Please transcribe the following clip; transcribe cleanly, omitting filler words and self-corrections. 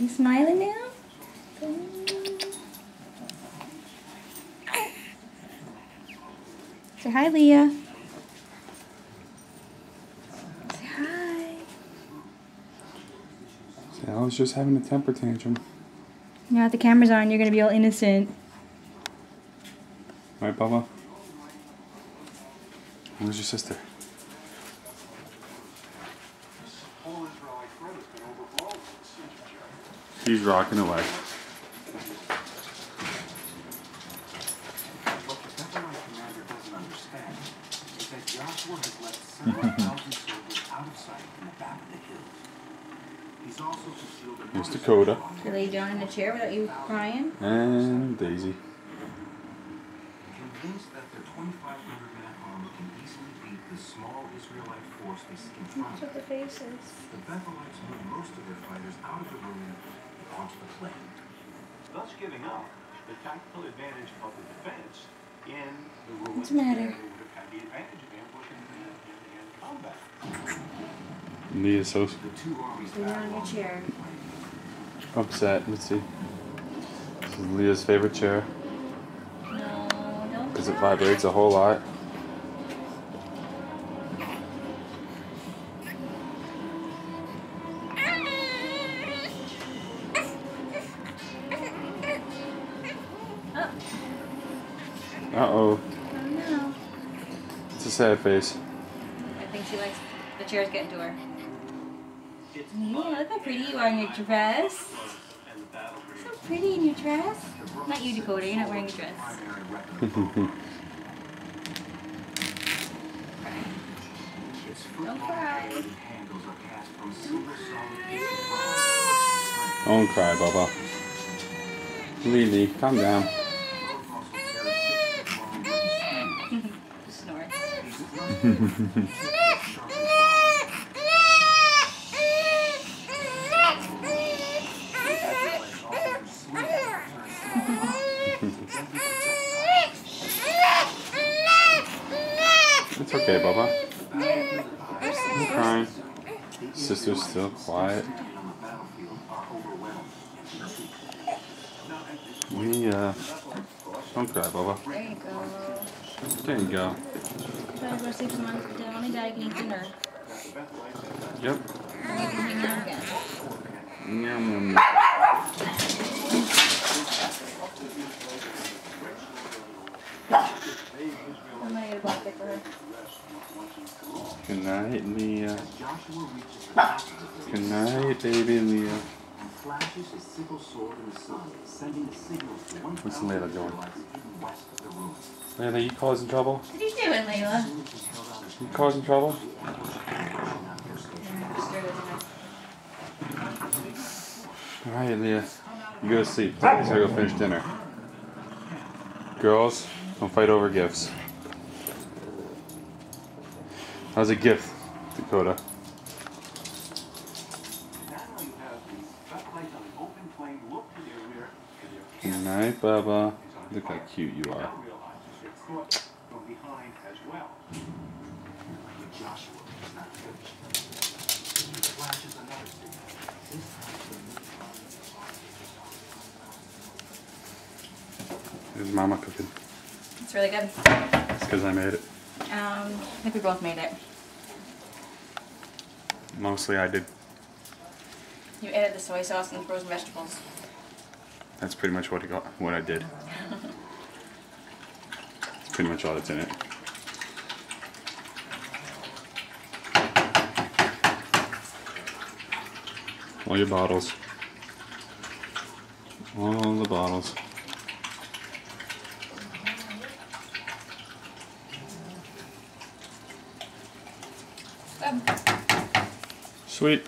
You smiling now? Say hi, Leah. Say hi. I was just having a temper tantrum. Now that the camera's on, you're gonna be all innocent. Right, Bubba? Where's your sister? She's rocking away. Here's Dakota. She laid down in the chair without you crying. And Daisy. Convinced that their 2,500-man army can easily beat the small Israelite force they see in front of them. The faces. The Bethelites moved most of their fighters out of the room and onto the plain, thus giving up the tactical advantage of the defense in the ruins. What's the matter? They would have had the advantage of ambushing in combat. Leah's so the two armies Lay down in your chair. upset. Let's see. This is Leah's favorite chair No, don't. because it vibrates a whole lot. Uh-oh. Oh no. It's a sad face. I think she likes the chairs getting to her. Yeah, look how pretty you are in your dress. So pretty in your dress. Not you, Dakota. You're not wearing a dress. Don't cry. Don't cry, Bubba. Leave me. Calm down. Snort. It's okay, Bubba. I'm crying. Sister's still quiet. Don't cry, Bubba. There you go. There you go. Try to go sleep some only Daddy can eat dinner. Yep. And you can hang out again. Yum, yum. I'm gonna get a blanket for her. Good night, Leah. Good night, baby Leah. flashes his sickle sword in the sun, sending a signal to one What's Layla doing? west of the ruins. Layla, you causing trouble? What are you doing, Layla? You causing trouble? Alright, Leah. You go to sleep. Daddy's gotta go finish dinner. Girls, don't fight over gifts. How's a gift, Dakota? Good night, Bubba. Look how cute you are. Here's Mama cooking. It's really good. It's because I made it. I think we both made it. Mostly I did. You added the soy sauce and the frozen vegetables. That's pretty much what I did. It's pretty much all that's in it. All your bottles. All the bottles. Good. Sweet.